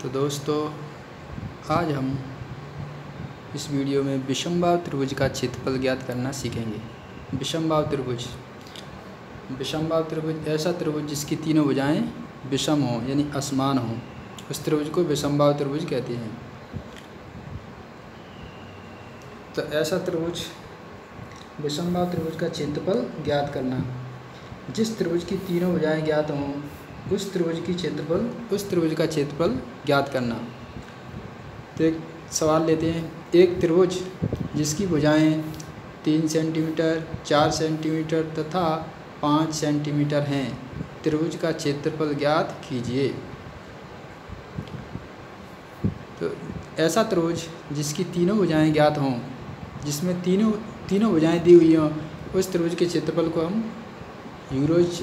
तो दोस्तों, आज हम इस वीडियो में विषमबाहु त्रिभुज का क्षेत्रफल ज्ञात करना सीखेंगे। विषमबाहु त्रिभुज ऐसा त्रिभुज जिसकी तीनों भुजाएं विषम हों यानी असमान हों, उस त्रिभुज को विषमबाहु त्रिभुज कहते हैं। तो ऐसा त्रिभुज विषमबाहु त्रिभुज का क्षेत्रफल ज्ञात करना। जिस त्रिभुज की तीनों भुजाएं ज्ञात हों उस त्रिभुज का क्षेत्रफल ज्ञात करना। तो एक सवाल लेते हैं। एक त्रिभुज जिसकी भुजाएं 3 सेंटीमीटर, 4 सेंटीमीटर तथा 5 सेंटीमीटर हैं, त्रिभुज का क्षेत्रफल ज्ञात कीजिए। तो ऐसा त्रिभुज जिसकी तीनों भुजाएं ज्ञात हों, जिसमें तीनों भुजाएं दी हुई हों, उस त्रिभुज के क्षेत्रफल को हम यूरोज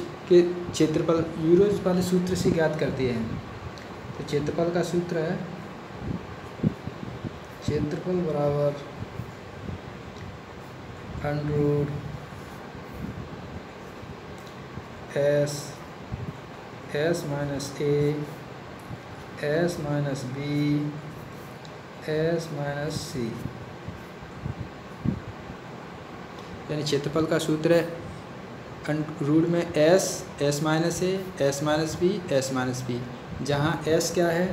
वाले सूत्र से ज्ञात करते हैं। तो क्षेत्रफल का सूत्र है क्षेत्रफल बराबर √ S minus A S minus B S minus C। यानी क्षेत्रफल का सूत्र है रूट में S minus A S minus B S minus B, जहाँ S क्या है,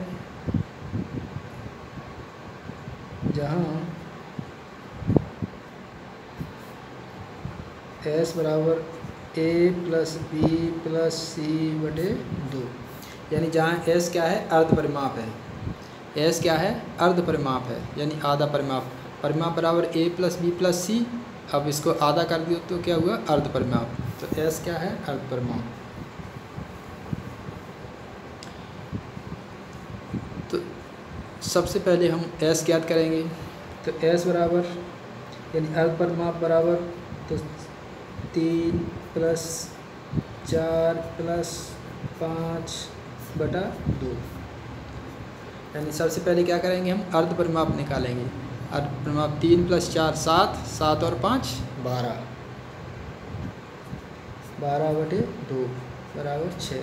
जहाँ S बराबर A plus B plus C बटे 2, यानी जहाँ S क्या है, अर्ध परिमाप है। S क्या है, अर्ध परिमाप है, यानी आधा परिमाप। परिमाप बराबर A plus B plus C। अब इसको आधा कर दियो तो क्या हुआ, अर्ध परिमाप। तो S क्या है, अर्ध परिमाप। तो सबसे पहले हम S ज्ञात करेंगे। तो S बराबर यानी अर्ध परिमाप बराबर तो 3 प्लस 4 प्लस 5 बटा 2। यानी सबसे पहले क्या करेंगे, हम अर्ध परिमाप निकालेंगे। अर्ध परिमाप 3 प्लस 4 7, 7 और 5 12, 12 बटे 2 बराबर 6।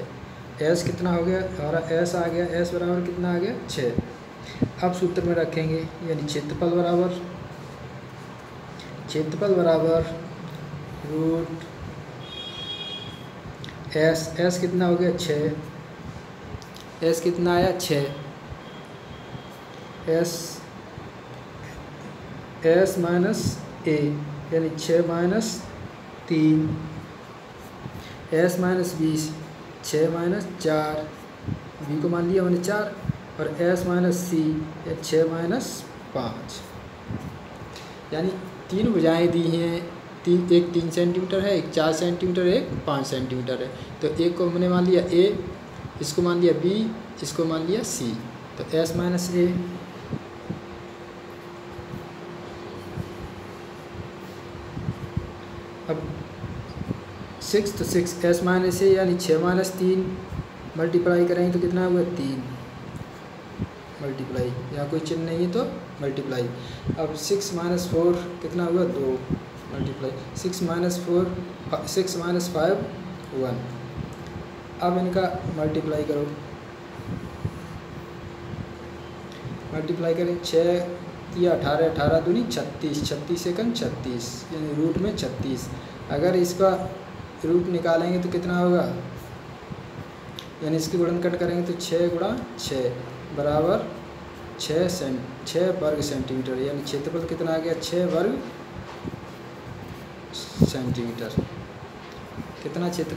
S कितना हो गया, हमारा S आ गया। S बराबर कितना आ गया, 6। अब सूत्र में रखेंगे, यानी क्षेत्रफल बराबर रूट S कितना हो गया, 6। S कितना आया, 6। S माइनस A यानी 6 minus 3। S minus 20 6 minus 4, B को मान लिया मैंने 4, और S माइनस C 6 माइनस 5। यानी तीन भुजाएं दी हैं, एक 3 सेंटीमीटर है, एक 4 सेंटीमीटर, एक 5 सेंटीमीटर है। तो एक को मैंने मान लिया A, इसको मान लिया B, इसको मान लिया C। तो S माइनस A अब 6 तो 6 S माइनस A यानी 6 माइनस 3 मल्टीप्लाई करेंगे तो कितना हुआ, 3 मल्टीप्लाई, यहाँ कोई चिन्ह नहीं है तो मल्टीप्लाई। अब 6 माइनस 4 कितना हुआ, 2 मल्टीप्लाई। 6 माइनस 5 1। अब इनका मल्टीप्लाई करो, मल्टीप्लाई करें। 6 या 18, 18 दूनी 36, 36 एकम 36, यानी रूट में 36। अगर इसका रूट निकालेंगे तो कितना होगा, यानी इसकी गुणनखंड करेंगे तो 6 गुणा 6 बराबर 6 वर्ग सेंटीमीटर। यानी क्षेत्रफल कितना आ गया, 6 वर्ग सेंटीमीटर। कितना क्षेत्र,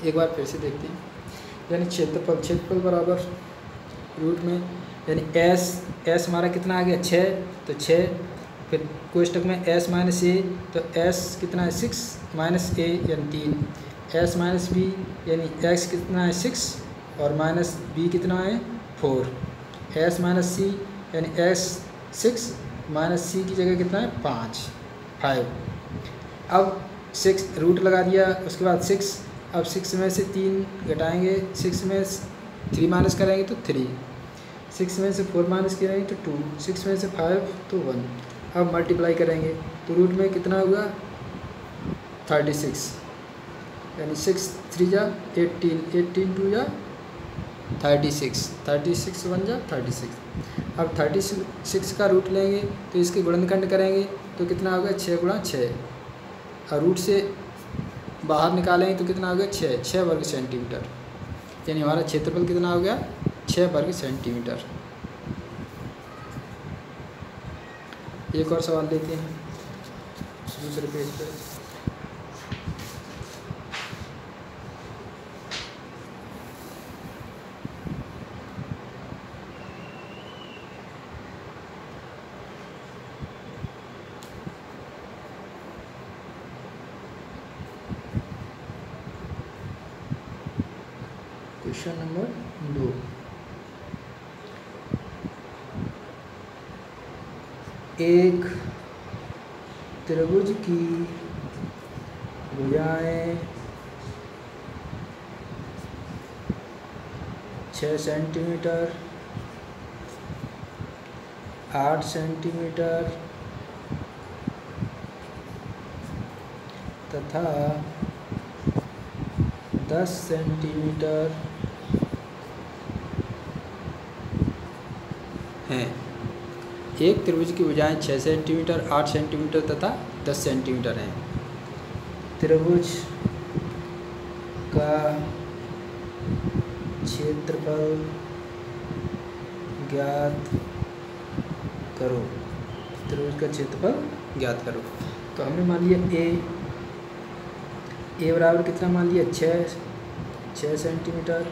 एक बार फिर से देखते हैं। यानी क्षेत्रफल बराबर रूट में, यानी S हमारा कितना आ गया, 6। तो 6, फिर कोष्टक में S माइनस A, तो S कितना है, 6 माइनस A यानी 3। S माइनस B यानी X कितना है, 6, और माइनस B कितना है, 4। S माइनस C यानी S 6 माइनस C की जगह कितना है, 5। अब 6 रूट लगा दिया, उसके बाद 6। अब 6 में से 3 घटाएंगे, 6 में 3 माइनस करेंगे तो 3, 6 में से 4 माइनस करेंगे तो 2, 6 में से 5 तो 1। अब मल्टीप्लाई करेंगे तो रूट में कितना हुआ, 36। यानी 6 3 जा 18, 18 2 जा 36, 36 1 जा 36। अब 36 का रूट लेंगे तो इसके गुणनखंड करेंगे तो कितना होगा 6 गुणा 6, और रूट से बाहर निकालेंगे तो कितना हो गया 6 वर्ग सेंटीमीटर, यानी हमारा क्षेत्रफल कितना हो गया 6 वर्ग सेंटीमीटर। एक और सवाल लेते हैं दूसरे पेज पर। क्वेश्चन नंबर 2, एक त्रिभुज की भुजाएं 6 सेंटीमीटर, 8 सेंटीमीटर तथा 10 सेंटीमीटर हैं। एक त्रिभुज की भुजाएं 6 सेंटीमीटर, 8 सेंटीमीटर तथा 10 सेंटीमीटर हैं। त्रिभुज का क्षेत्रफल ज्ञात करो। त्रिभुज का क्षेत्रफल ज्ञात करो। तो हमने मान लिया ए बराबर कितना मान लिया 6 सेंटीमीटर,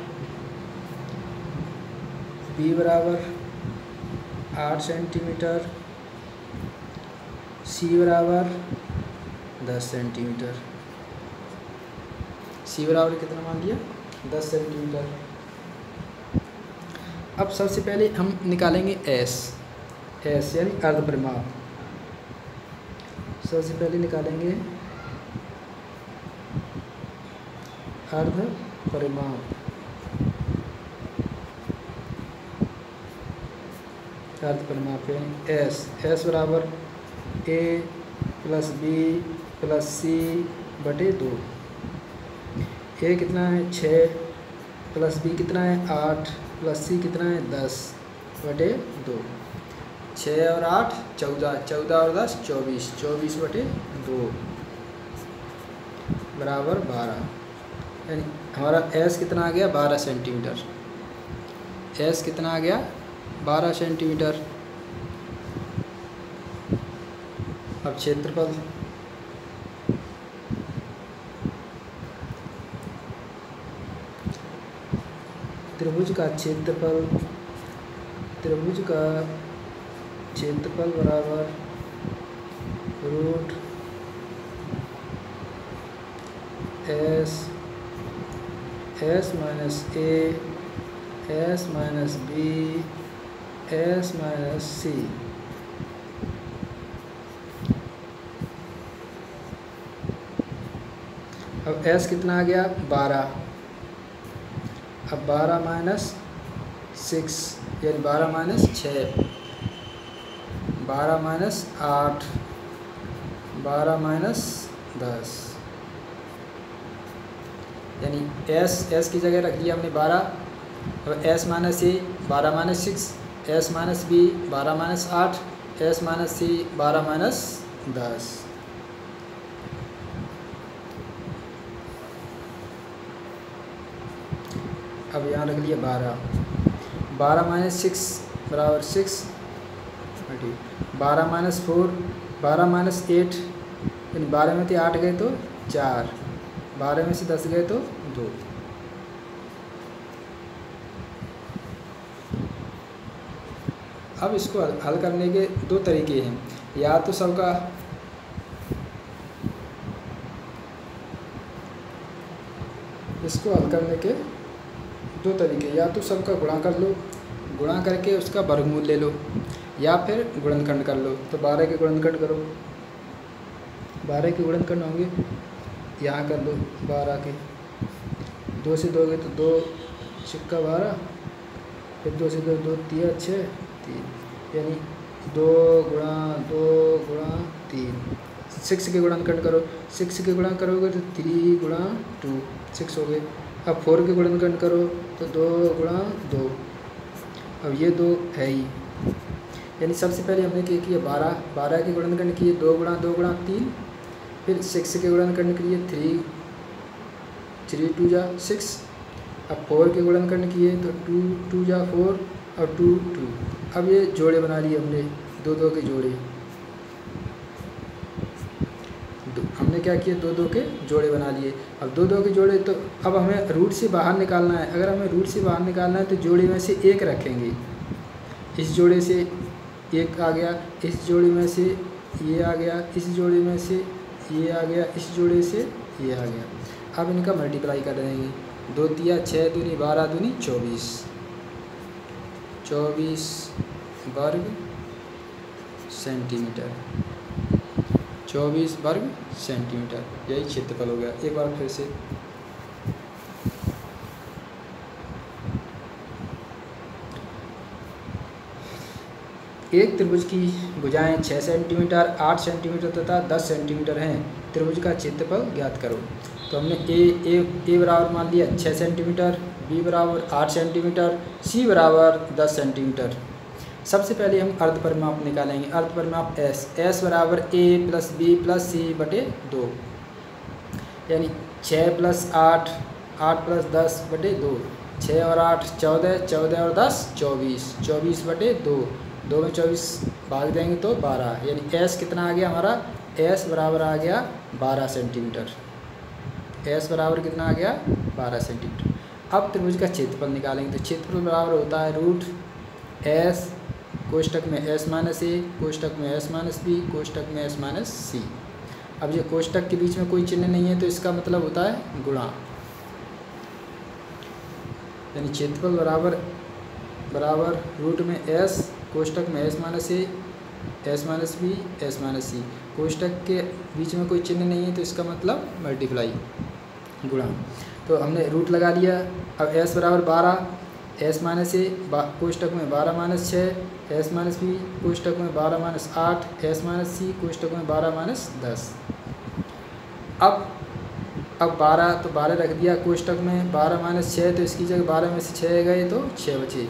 बी बराबर 8 सेंटीमीटर, सी बराबर 10 सेंटीमीटर। सी बराबर कितना मान लिया 10 सेंटीमीटर। अब सबसे पहले हम निकालेंगे एस यानी अर्धपरिमाप। सबसे पहले निकालेंगे अर्धपरिमाप। अर्धपरिमाप यानी एस बराबर ए प्लस बी प्लस सी बटे 2। ए कितना है 6 प्लस बी कितना है 8 प्लस सी कितना है 10 बटे 2। 6 और 8 14, 14 और 10 24, 24 बटे 2 बराबर 12। यानी हमारा एस कितना आ गया 12 सेंटीमीटर। एस कितना आ गया 12 सेंटीमीटर। अब क्षेत्रफल त्रिभुज का क्षेत्रफल बराबर root S minus A S minus B S minus C. अब एस कितना आ गया 12। अब 12 माइनस 6 यानी 12 माइनस 6, 12 माइनस 8, 12 माइनस 10, यानी एस की जगह रख लिया हमने 12। अब S minus A 12 minus 6, S minus B 12 minus 8, S minus C 12 minus 10। अब यहाँ रख लिया 12 माइनस 6 बराबर 6, 12 माइनस 4, 12 माइनस 8 यानी 12 में से 8 गए तो 4, 12 में से 10 गए तो 2। अब इसको हल करने के दो तरीके हैं। या तो सबका इसको हल करने के दो तरीके, या तो सबका गुणा कर लो, गुणा करके उसका वर्गमूल ले लो, या फिर गुणनखंड कर लो। तो 12 के गुणनखंड करो, 12 के गुणनखंड होंगे यहाँ कर लो 12 के, 2 से 2 गए तो 2 सिक्का 12, फिर 2 से 2 2 3 6 3, यानी 2 गुणा 3 6 के गुणनखंड करो, 6 के गुणा करोगे तो 3 गुणा 2 6 हो गए। अब 4 के गुणनखंड करो तो 2 गुणा 2, अब ये 2 है ही, यानी सबसे पहले हमने क्या किया 12 के गुणनखंड किए 2 गुणा 2 गुणा 3, फिर 6 के गुणनखंड किए 3 2 जा 6, अब 4 के गुणनखंड किए तो 2 2 जा 4 और 2 2। अब ये जोड़े बना लिए हमने, 2 2 के जोड़े, हमने क्या किया 2 2 के जोड़े बना लिए। अब 2 2 के जोड़े, तो अब हमें रूट से बाहर निकालना है। अगर हमें रूट से बाहर निकालना है तो जोड़े में से एक रखेंगे, इस जोड़े से एक आ गया, इस जोड़े में से ये आ गया, इस जोड़े में से ये आ गया, इस जोड़े से ये आ गया। अब इनका मल्टीप्लाई कर देंगे, 2 तिया 6 दूनी 12 दूनी 24, 24 वर्ग सेंटीमीटर, 24 वर्ग सेंटीमीटर, यही क्षेत्रफल हो गया। एक बार फिर से एक त्रिभुज की भुजाएं 6 सेंटीमीटर, 8 सेंटीमीटर तथा 10 सेंटीमीटर हैं। त्रिभुज का क्षेत्रफल ज्ञात करो। तो हमने ए बराबर मान लिया 6 सेंटीमीटर, बी बराबर 8 सेंटीमीटर, सी बराबर 10 सेंटीमीटर। सबसे पहले हम अर्ध परिमाप निकालेंगे। अर्ध परिमाप एस बराबर ए प्लस बी प्लस सी बटे 2, यानी 6 प्लस 8, 8 प्लस 10 बटे 2, 6 और 8 14, 14 और 10 24, 24 बटे 2, 2 में 24 भाग देंगे तो 12, यानी एस कितना आ गया हमारा, एस बराबर आ गया 12 सेंटीमीटर। एस बराबर कितना आ गया 12 सेंटीमीटर। अब त्रिभुज का क्षेत्रफल निकालेंगे। तो क्षेत्रफल बराबर होता है रूट एस कोष्टक में एस माइनस ए, कोष्टक में एस माइनस बी, कोष्टक में एस माइनस सी। अब ये कोष्टक के बीच में कोई चिन्ह नहीं है तो इसका मतलब होता है गुणा, यानी क्षेत्रफल बराबर रूट में एस, कोष्टक में S minus A, S minus B, S minus C. कोष्टक के बीच में कोई चिन्ह नहीं है तो इसका मतलब मल्टीप्लाई, गुणा। तो हमने रूट लगा लिया। अब एस बराबर 12, एस माइनस ए कोष्टक में 12 माइनस 6, एस माइनस बी कोष्टक में 12 माइनस 8, एस माइनस सी कोष्टक में 12 माइनस 10। अब 12, तो 12 रख दिया कोष्टक में, 12 माइनस 6 तो इसकी जगह 12 में से 6 गए तो 6 बचे,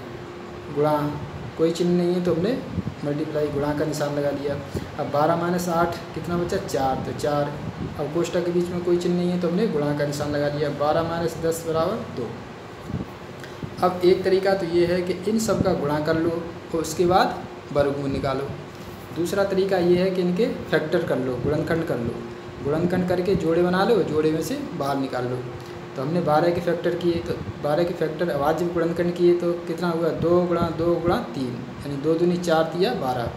गुणा, कोई चिन्ह नहीं है तो हमने मल्टीप्लाई गुणा का निशान लगा दिया। अब 12 माइनस 8 कितना बचा 4, तो 4। अब कोष्टक के बीच में कोई चिन्ह नहीं है तो हमने गुणा का निशान लगा दिया। 12 माइनस 10 बराबर 2। अब एक तरीका तो ये है कि इन सब का गुणा कर लो और उसके बाद वर्गमूल निकालो। दूसरा तरीका ये है कि इनके फैक्टर कर लो, गुणनखंड कर लो, गुणनखंड करके जोड़े बना लो, जोड़े में से बाहर निकाल लो। तो हमने 12 के फैक्टर किए, तो 12 के फैक्टर अभाज्य में गुणनखंड किए तो कितना हुआ 2 गुणा 2 गुणा 3, यानी 2 दूनी 4 तिया 12।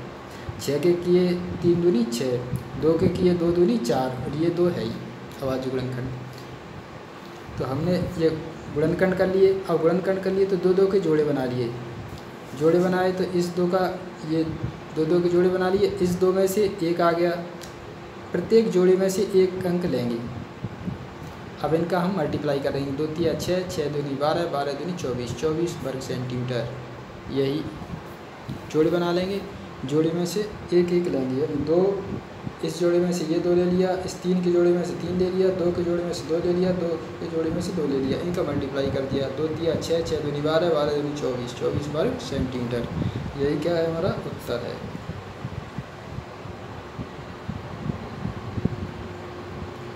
6 के किए 3 दूनी 6, 2 के किए 2 दूनी 4, और ये 2 है ही अभाज्य गुणनखंड। तो हमने ये गुणनखंड कर लिए। अब गुणनखंड कर लिए तो 2 2 के जोड़े बना लिए, जोड़े बनाए तो इस 2 का ये 2 2 के जोड़े बना लिए, इस 2 में से एक आ गया, प्रत्येक जोड़े में से एक अंक लेंगे। अब इनका हम मल्टीप्लाई करेंगे, 2 तिया 6, 6 दूनी 12, 12 दूनी 24, 24 वर्ग सेंटीमीटर। यही जोड़े बना लेंगे, जोड़े में से एक एक लेंगे, 2 इस जोड़े में से ये 2 ले लिया, इस 3 के जोड़े में से 3 ले लिया, 2 के जोड़े में से 2 ले लिया, 2 के जोड़े में से 2 ले लिया, इनका मल्टीप्लाई कर दिया। 2 तिया 6, 6 दूनी 12, 12 दूनी 24, 24 वर्ग सेंटीमीटर। यही क्या है हमारा उत्तर है।